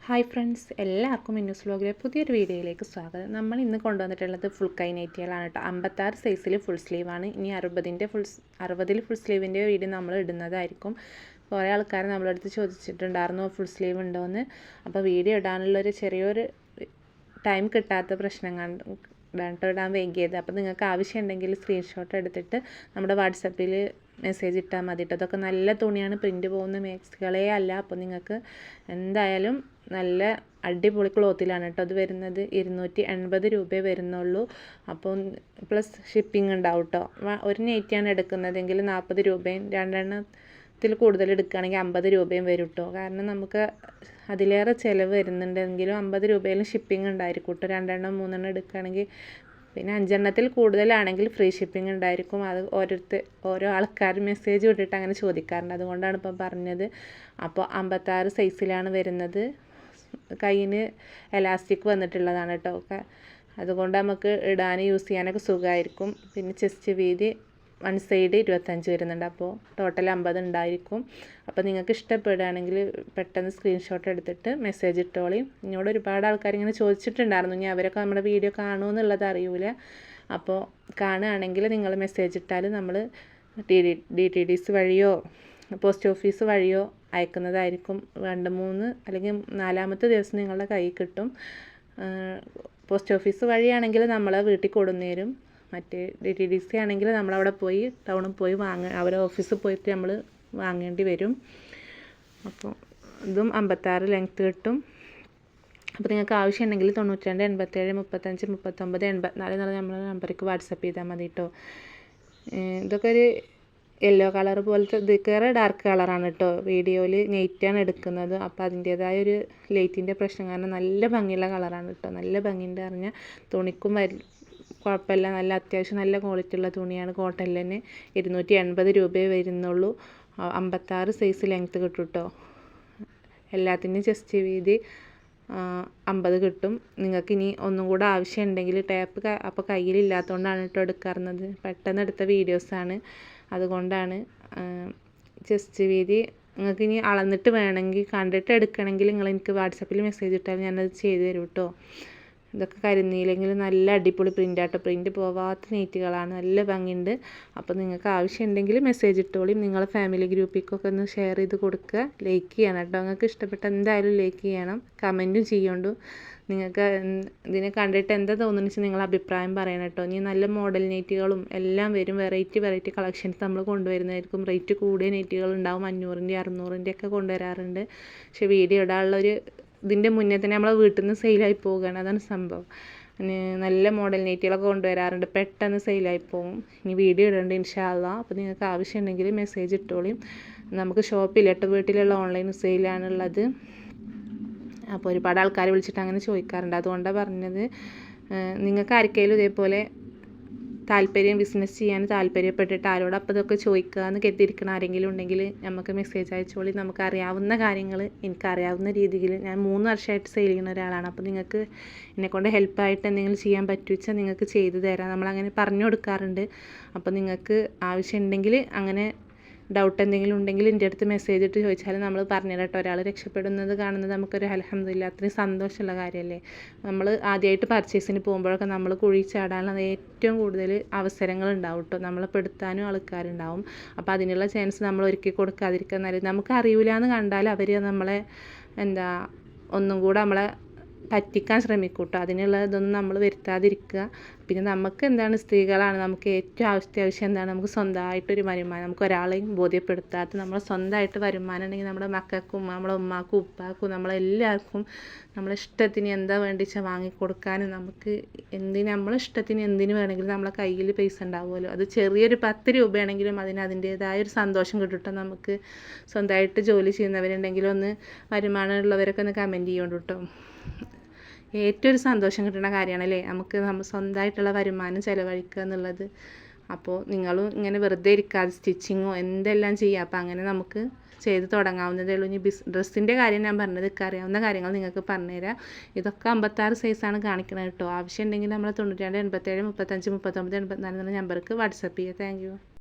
Hi friends, എല്ലാവർക്കും മിന്നൂസ് വ്ലോഗിലെ പുതിയൊരു വീഡിയോയിലേക്ക് സ്വാഗതം. നമ്മൾ ഇന്ന് കൊണ്ടുവന്നിട്ടുള്ളത് ഫുൾ കൈ നൈറ്റികളാണ് കേട്ടോ. 56 സൈസിൽ ഫുൾ സ്ലീവാണ്. ഇനി 60 ഫുൾ സ്ലീവിൻ്റെ വീഡിയോ നമ്മൾ ഇടുന്നതായിരിക്കും. കുറേ ആൾക്കാർ നമ്മളടുത്ത് ചോദിച്ചിട്ടുണ്ടായിരുന്നു ഫുൾ സ്ലീവ് ഉണ്ടോയെന്ന്. അപ്പോൾ വീഡിയോ ഇടാനുള്ളൊരു ചെറിയൊരു ടൈം കിട്ടാത്ത പ്രശ്നം ഇടാൻ വൈകിയത്. അപ്പോൾ നിങ്ങൾക്ക് ആവശ്യമുണ്ടെങ്കിൽ സ്ക്രീൻഷോട്ട് എടുത്തിട്ട് നമ്മുടെ വാട്സപ്പിൽ മെസ്സേജ് ഇട്ടാൽ മതി കേട്ടോ. അതൊക്കെ നല്ല തുണിയാണ്, പ്രിൻറ്റ് പോകുന്ന മാക്സികളേ അല്ല. അപ്പോൾ നിങ്ങൾക്ക് എന്തായാലും നല്ല അടിപൊളി ക്ലോത്തിലാണ് കേട്ടോ അത് വരുന്നത്. 280 രൂപയെ വരുന്നുള്ളൂ. അപ്പോൾ പ്ലസ് ഷിപ്പിംഗ് ഉണ്ടാവും കേട്ടോ. ഒരു നൈറ്റിയാണ് എടുക്കുന്നതെങ്കിൽ 40 രൂപയും, രണ്ടെണ്ണത്തിൽ കൂടുതൽ എടുക്കുകയാണെങ്കിൽ 50 രൂപയും വരും കേട്ടോ. കാരണം നമുക്ക് അതിലേറെ ചിലവ് വരുന്നുണ്ടെങ്കിലും 50 രൂപയിലും ഷിപ്പിംഗ് ഉണ്ടായിരിക്കും കേട്ടോ. 2 3 എടുക്കുകയാണെങ്കിൽ. പിന്നെ 5 കൂടുതലാണെങ്കിൽ ഫ്രീ ഷിപ്പിംഗ് ഉണ്ടായിരിക്കും. അത് ഓരോ ആൾക്കാർ മെസ്സേജ് വിട്ടിട്ട് അങ്ങനെ ചോദിക്കാറുണ്ട്, അതുകൊണ്ടാണ് ഇപ്പം പറഞ്ഞത്. അപ്പോൾ 56 സൈസിലാണ് വരുന്നത്. കയ്യിന് എലാസ്റ്റിക് വന്നിട്ടുള്ളതാണ് കേട്ടോ. അതുകൊണ്ട് നമുക്ക് ഇടാൻ യൂസ് ചെയ്യാനൊക്കെ സുഖമായിരിക്കും. പിന്നെ ചെസ്റ്റ് വീതി വൺ സൈഡ് 25 വരുന്നുണ്ട്. അപ്പോൾ ടോട്ടൽ 50 ഉണ്ടായിരിക്കും. അപ്പോൾ നിങ്ങൾക്ക് ഇഷ്ടപ്പെടുകയാണെങ്കിൽ പെട്ടെന്ന് സ്ക്രീൻഷോട്ട് എടുത്തിട്ട് മെസ്സേജ് ഇട്ടോളി. എന്നോട് ഒരുപാട് ആൾക്കാർ ഇങ്ങനെ ചോദിച്ചിട്ടുണ്ടായിരുന്നു. ഇനി അവരൊക്കെ നമ്മുടെ വീഡിയോ കാണുമോ എന്നുള്ളത് അറിയില്ല. അപ്പോൾ കാണുകയാണെങ്കിൽ നിങ്ങൾ മെസ്സേജ് ഇട്ടാൽ നമ്മൾ DTDC വഴിയോ പോസ്റ്റ് ഓഫീസ് വഴിയോ അയക്കുന്നതായിരിക്കും. 2 3 അല്ലെങ്കിൽ 4-ാമത്തെ ദിവസം നിങ്ങളുടെ കയ്യിൽ കിട്ടും. പോസ്റ്റ് ഓഫീസ് വഴിയാണെങ്കിൽ നമ്മളെ വീട്ടിൽ കൊണ്ടുവന്നേരും. മറ്റേ DTDC ആണെങ്കിൽ നമ്മളവിടെ പോയി ടൗണിൽ പോയി അവരെ ഓഫീസിൽ പോയിട്ട് നമ്മൾ വാങ്ങേണ്ടി വരും. അപ്പോൾ ഇതും 56 ലെങ്ത്ത് കിട്ടും. അപ്പോൾ നിങ്ങൾക്ക് ആവശ്യമുണ്ടെങ്കിൽ 92 87 35 39 84 എന്നുള്ള നമ്മുടെ നമ്പർക്ക് വാട്സപ്പ് ചെയ്താൽ മതി കേട്ടോ. ഇതൊക്കെ ഒരു യെല്ലോ കളർ പോലത്തെ, ഇതിക്കേറെ ഡാർക്ക് കളറാണ് കേട്ടോ. വീഡിയോയിൽ നെയ്റ്റാണ് എടുക്കുന്നത്. അപ്പോൾ അതിൻ്റേതായ ഒരു ലൈറ്റിൻ്റെ പ്രശ്നം കാരണം നല്ല ഭംഗിയുള്ള കളറാണ് കേട്ടോ. നല്ല ഭംഗിയുണ്ട് പറഞ്ഞാൽ തുണിക്കും കുഴപ്പമില്ല. നല്ല അത്യാവശ്യം നല്ല ക്വാളിറ്റി ഉള്ള തുണിയാണ്. കോട്ടണിൽ തന്നെ 280 രൂപയെ വരുന്നുള്ളൂ. 56 സൈസ് ലെങ്ത്ത് കിട്ടും കേട്ടോ. എല്ലാത്തിനും ചെസ്റ്റ് വീതി 50 കിട്ടും. നിങ്ങൾക്ക് ഇനി ഒന്നും കൂടെ ആവശ്യമുണ്ടെങ്കിൽ ടാപ്പ് അപ്പോൾ കയ്യിലില്ലാത്തതുകൊണ്ടാണ് കേട്ടോ എടുക്കാറുള്ളത്. പെട്ടെന്ന് എടുത്ത വീഡിയോസാണ്, അതുകൊണ്ടാണ്. ചെസ്റ്റ് വീതി നിങ്ങൾക്ക് ഇനി അളന്നിട്ട് വേണമെങ്കിൽ കണ്ടിട്ട് എടുക്കണമെങ്കിൽ നിങ്ങൾ എനിക്ക് വാട്സപ്പിൽ മെസ്സേജ് ഇട്ടാൽ ഞാനത് ചെയ്തു തരും കേട്ടോ. ഇതൊക്കെ കരിനീലെങ്കിൽ നല്ല അടിപൊളി പ്രിൻ്റാട്ടോ. പ്രിൻറ്റ് പോവാത്ത നെയ്റ്റുകളാണ്, നല്ല ഭംഗിയുണ്ട്. അപ്പോൾ നിങ്ങൾക്ക് ആവശ്യമുണ്ടെങ്കിൽ മെസ്സേജ് ഇട്ടോളി. നിങ്ങളെ ഫാമിലി ഗ്രൂപ്പിലേക്കൊക്കെ ഒന്ന് ഷെയർ ചെയ്ത് കൊടുക്കുക. ലൈക്ക് ചെയ്യണം കേട്ടോ. നിങ്ങൾക്ക് ഇഷ്ടപ്പെട്ട എന്തായാലും ലൈക്ക് ചെയ്യണം, കമൻറ്റും ചെയ്യോണ്ടു. നിങ്ങൾക്ക് ഇതിനെ കണ്ടിട്ട് എന്താ തോന്നുന്നു വെച്ചാൽ നിങ്ങൾ അഭിപ്രായം പറയണം കേട്ടോ. ഇനി നല്ല മോഡൽ നെയ്റ്റുകളും എല്ലാം വരും. വെറൈറ്റി കളക്ഷൻസ് നമ്മൾ കൊണ്ടുവരുന്നതായിരിക്കും. റേറ്റ് കൂടിയ നെയ്റ്റുകൾ ഉണ്ടാവും. 500-ൻ്റെ 600-ൻ്റെ ഒക്കെ കൊണ്ടുവരാറുണ്ട്. പക്ഷേ വീഡിയോ ഇടാനുള്ളൊരു ഇതിൻ്റെ മുന്നേ തന്നെ നമ്മളെ വീട്ടിൽ നിന്ന് സെയിലായി പോവുകയാണ്, അതാണ് സംഭവം. നല്ല മോഡൽ നൈറ്റികളൊക്കെ കൊണ്ടുവരാറുണ്ട്, പെട്ടെന്ന് സെയിലായി പോകും. ഇനി വീഡിയോ ഇടേണ്ട ഇൻഷാ അല്ലാഹ്. അപ്പോൾ നിങ്ങൾക്ക് ആവശ്യമുണ്ടെങ്കിൽ മെസ്സേജ് ഇട്ടോളിയും. നമുക്ക് ഷോപ്പില്ല കേട്ടോ, വീട്ടിലുള്ള ഓൺലൈൻ സെയിലാണുള്ളത്. അപ്പോൾ ഒരുപാട് ആൾക്കാർ വിളിച്ചിട്ട് അങ്ങനെ ചോദിക്കാറുണ്ട്, അതുകൊണ്ടാണ് പറഞ്ഞത്. നിങ്ങൾക്ക് ആർക്കെങ്കിലും ഇതേപോലെ ബിസിനസ് ചെയ്യാൻ താല്പര്യപ്പെട്ടിട്ട് ആരോട് അപ്പോൾ ഇതൊക്കെ ചോദിക്കുക എന്ന് കരുതിയിരിക്കണം ആരെങ്കിലും ഉണ്ടെങ്കിൽ നമുക്ക് മെസ്സേജ് അയച്ചോളി. നമുക്ക് അറിയാവുന്ന കാര്യങ്ങൾ എനിക്കറിയാവുന്ന രീതിയിൽ, ഞാൻ 3 വർഷമായിട്ട് സെയിൽ ചെയ്യുന്ന ഒരാളാണ്. അപ്പോൾ നിങ്ങൾക്ക് എന്നെക്കൊണ്ട് ഹെൽപ്പായിട്ട് എന്തെങ്കിലും ചെയ്യാൻ പറ്റുവെച്ചാൽ നിങ്ങൾക്ക് ചെയ്തു തരാം. നമ്മളങ്ങനെ പറഞ്ഞു കൊടുക്കാറുണ്ട്. അപ്പോൾ നിങ്ങൾക്ക് ആവശ്യമുണ്ടെങ്കിൽ അങ്ങനെ ഡൗട്ട് എന്തെങ്കിലും ഉണ്ടെങ്കിൽ എൻ്റെ അടുത്ത് മെസ്സേജ് ഇട്ട് ചോദിച്ചാൽ നമ്മൾ പറഞ്ഞു കേട്ടോ. ഒരാൾ രക്ഷപ്പെടുന്നത് കാണുന്നത് നമുക്കൊരു അൽഹംദുലില്ലാ അത്രയും സന്തോഷമുള്ള കാര്യമല്ലേ. നമ്മൾ ആദ്യമായിട്ട് പർച്ചേസിന് പോകുമ്പോഴൊക്കെ നമ്മൾ കുഴി ചാടാനുള്ള ഏറ്റവും കൂടുതൽ അവസരങ്ങൾ ഉണ്ടാവും കേട്ടോ. നമ്മളെ പെടുത്താനും ആൾക്കാരുണ്ടാവും. അപ്പോൾ അതിനുള്ള ചാൻസ് നമ്മൾ ഒരുക്കി കൊടുക്കാതിരിക്കുക നല്ലത്. നമുക്ക് അറിയില്ല എന്ന് കണ്ടാൽ അവർ നമ്മളെ ഒന്നും കൂടെ നമ്മളെ പറ്റിക്കാൻ ശ്രമിക്കും കേട്ടോ. അതിനുള്ള ഇതൊന്നും നമ്മൾ വരുത്താതിരിക്കുക. പിന്നെ നമുക്ക് സ്ത്രീകളാണ്, നമുക്ക് ഏറ്റവും അത്യാവശ്യം നമുക്ക് സ്വന്തമായിട്ടൊരു വരുമാനം. നമുക്ക് ഒരാളെയും ബോധ്യപ്പെടുത്താത്ത നമ്മൾ സ്വന്തമായിട്ട് വരുമാനം ഉണ്ടെങ്കിൽ നമ്മുടെ മക്കൾക്കും നമ്മളെ ഉമ്മാക്കും ഉപ്പാക്കും നമ്മളെല്ലാവർക്കും നമ്മളെ ഇഷ്ടത്തിന് എന്താ വേണ്ടിച്ചാൽ വാങ്ങിക്കൊടുക്കാനും നമുക്ക് നമ്മളെ ഇഷ്ടത്തിന് എന്തിനു വേണമെങ്കിലും നമ്മളെ കയ്യിൽ പൈസ ഉണ്ടാവുമല്ലോ. അത് ചെറിയൊരു 10 രൂപയാണെങ്കിലും അതിൻ്റേതായ ഒരു സന്തോഷം കിട്ടും. നമുക്ക് സ്വന്തമായിട്ട് ജോലി ചെയ്യുന്നവരുണ്ടെങ്കിലും ഒന്ന് വരുമാനമുള്ളവരൊക്കെ ഒന്ന് കമൻറ്റ് ചെയ്യുന്നുണ്ട് കേട്ടോ. ഏറ്റവും ഒരു സന്തോഷം കിട്ടുന്ന കാര്യമാണല്ലേ നമുക്ക് സ്വന്തമായിട്ടുള്ള വരുമാനം ചിലവഴിക്കുക എന്നുള്ളത്. അപ്പോൾ നിങ്ങളും ഇങ്ങനെ വെറുതെ ഇരിക്കാതെ സ്റ്റിച്ചിങ്ങോ എന്തെല്ലാം ചെയ്യുക. അപ്പോൾ അങ്ങനെ നമുക്ക് ചെയ്ത് തുടങ്ങാവുന്നതേ ഉള്ളൂ. ഇനി ഡ്രസ്സിൻ്റെ കാര്യം ഞാൻ പറഞ്ഞത്, അറിയാവുന്ന കാര്യങ്ങൾ നിങ്ങൾക്ക് പറഞ്ഞുതരാം. ഇതൊക്കെ 56 സൈസാണ് കാണിക്കുന്നത് കേട്ടോ. ആവശ്യമുണ്ടെങ്കിൽ നമ്മൾ 92 87 35 39 84 എന്ന നമ്പർക്ക് വാട്സപ്പ് ചെയ്യുക. Thank you.